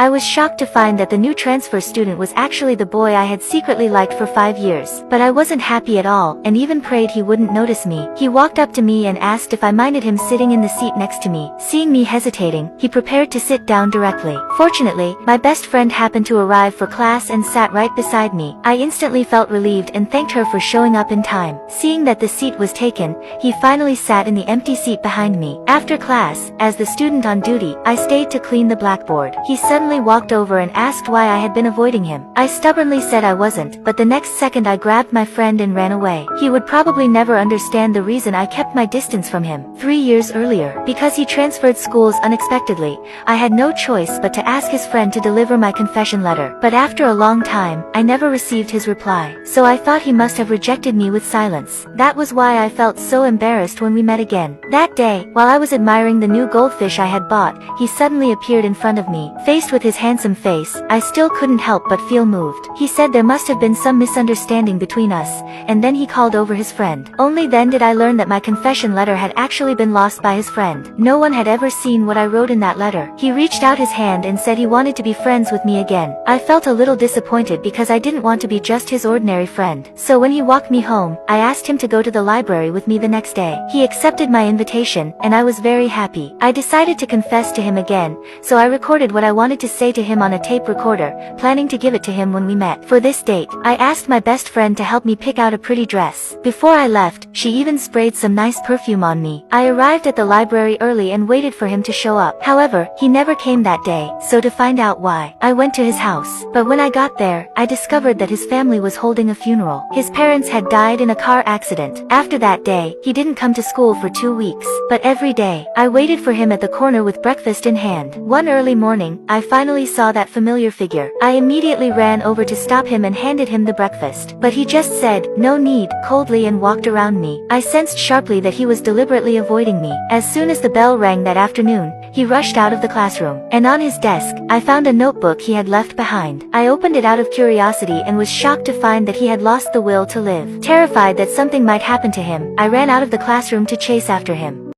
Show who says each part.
Speaker 1: I was shocked to find that the new transfer student was actually the boy I had secretly liked for 5 years. But I wasn't happy at all, and even prayed he wouldn't notice me. He walked up to me and asked if I minded him sitting in the seat next to me. Seeing me hesitating, he prepared to sit down directly. Fortunately, my best friend happened to arrive for class and sat right beside me. I instantly felt relieved and thanked her for showing up in time. Seeing that the seat was taken, he finally sat in the empty seat behind me. After class, as the student on duty, I stayed to clean the blackboard. He suddenly walked over and asked why I had been avoiding him. I stubbornly said I wasn't, but the next second I grabbed my friend and ran away. He would probably never understand the reason I kept my distance from him. 3 years earlier, because he transferred schools unexpectedly, I had no choice but to ask his friend to deliver my confession letter. But after a long time, I never received his reply. So I thought he must have rejected me with silence. That was why I felt so embarrassed when we met again. That day, while I was admiring the new goldfish I had bought, he suddenly appeared in front of me. Faced with his handsome face, I still couldn't help but feel moved. He said there must have been some misunderstanding between us, and then he called over his friend. Only then did I learn that my confession letter had actually been lost by his friend. No one had ever seen what I wrote in that letter. He reached out his hand and said he wanted to be friends with me again. I felt a little disappointed because I didn't want to be just his ordinary friend. So when he walked me home, I asked him to go to the library with me the next day. He accepted my invitation, and I was very happy. I decided to confess to him again, so I recorded what I wanted to say to him on a tape recorder, planning to give it to him when we met. For this date, I asked my best friend to help me pick out a pretty dress. Before I left, she even sprayed some nice perfume on me. I arrived at the library early and waited for him to show up. However, he never came that day, so to find out why, I went to his house. But when I got there, I discovered that his family was holding a funeral. His parents had died in a car accident. After that day, he didn't come to school for 2 weeks. But every day, I waited for him at the corner with breakfast in hand. One early morning, I finally saw that familiar figure. I immediately ran over to stop him and handed him the breakfast. But he just said, "No need," coldly and walked around me. I sensed sharply that he was deliberately avoiding me. As soon as the bell rang that afternoon, he rushed out of the classroom. And on his desk, I found a notebook he had left behind. I opened it out of curiosity and was shocked to find that he had lost the will to live. Terrified that something might happen to him, I ran out of the classroom to chase after him.